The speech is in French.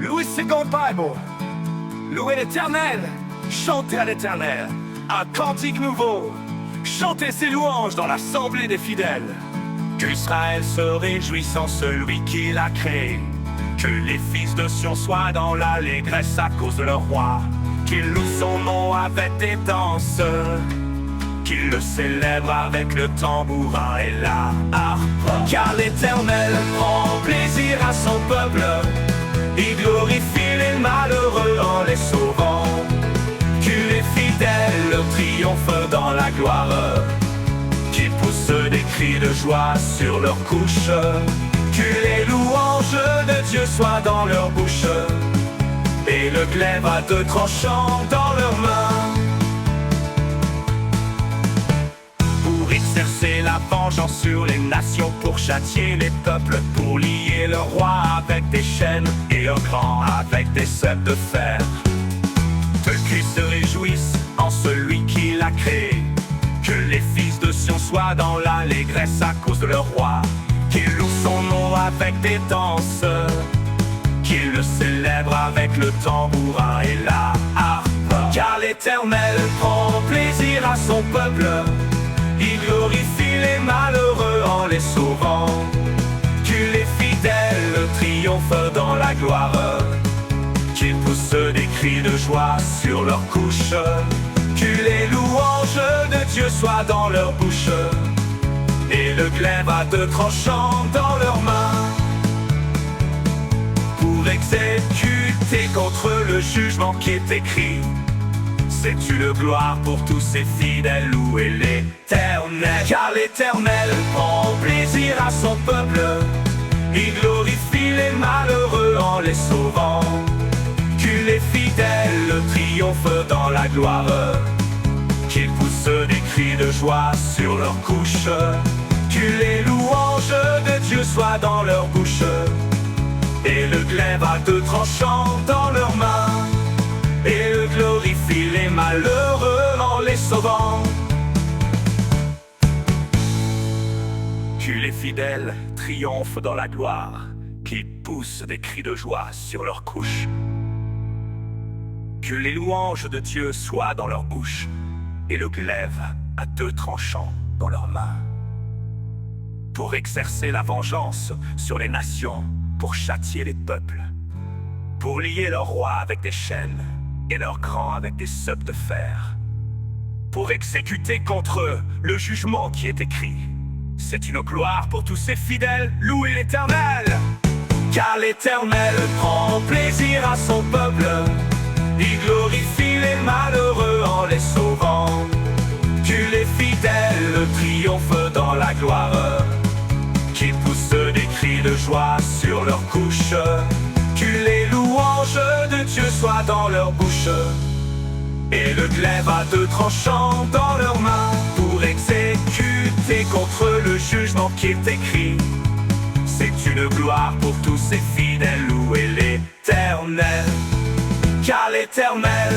Louez Second Bible, louez l'Éternel, chantez à l'Éternel, un cantique nouveau, chantez ses louanges dans l'assemblée des fidèles. Qu'Israël se réjouisse en celui qui l'a créé, que les fils de Sion soient dans l'allégresse à cause de leur roi, qu'ils louent son nom avec des danses, qu'ils le célèbrent avec le tambourin et la harpe. Car l'Éternel prend plaisir à son peuple, il glorifie les malheureux en les sauvant, que les fidèles triomphent dans la gloire, qu'ils poussent des cris de joie sur leurs couches, que les louanges de Dieu soient dans leur bouche, et le glaive à deux tranchants dans leurs mains, pour exercer la vengeance sur les nations, pour châtier les peuples, pour lier le roi avec des chaînes et le grand avec des ceps de fer. Qu'ils se réjouissent en celui qui l'a créé, que les fils de Sion soient dans l'allégresse à cause de leur roi, qu'ils louent son nom avec des danses, qu'ils le célèbrent avec le tambourin et la harpe. Car l'Éternel prend plaisir à son peuple, il glorifie les malheureux en les sauvant, que les fidèles triomphent dans la gloire, qu'ils poussent des cris de joie sur leurs couches, que les louanges de Dieu soient dans leur bouche, et le glaive à deux tranchants dans leurs mains, pour exécuter contre le jugement qui est écrit. C'est une gloire pour tous ses fidèles, louez l'Éternel. Car l'Éternel prend plaisir à son peuple, il glorifie les malheureux en les sauvant, que les fidèles triomphent dans la gloire, qu'ils poussent des cris de joie sur leurs couches, que les louanges de Dieu soient dans leur bouche, et le glaive à deux tranchants dans leurs mains, et le glorifie les malheureux en les sauvant, que les fidèles triomphent dans la gloire, qu'ils poussent des cris de joie sur leurs couches, que les louanges de Dieu soient dans leur bouche, et le glaive à deux tranchants dans leurs mains, pour exercer la vengeance sur les nations, pour châtier les peuples, pour lier leur roi avec des chaînes et leurs grands avec des ceps de fer, pour exécuter contre eux le jugement qui est écrit. C'est une gloire pour tous ses fidèles, louez l'Éternel. Car l'Éternel prend plaisir à son peuple, il glorifie les malheureux en les sauvant, que les fidèles triomphent dans la gloire, qu'ils poussent des cris de joie sur leurs couches, que les louanges de Dieu soient dans leur bouche, et le glaive à deux tranchants dans leurs mains, pour exécuter contre le jugement qui est écrit. C'est une gloire pour tous ses fidèles, louez l'Éternel. Car l'Éternel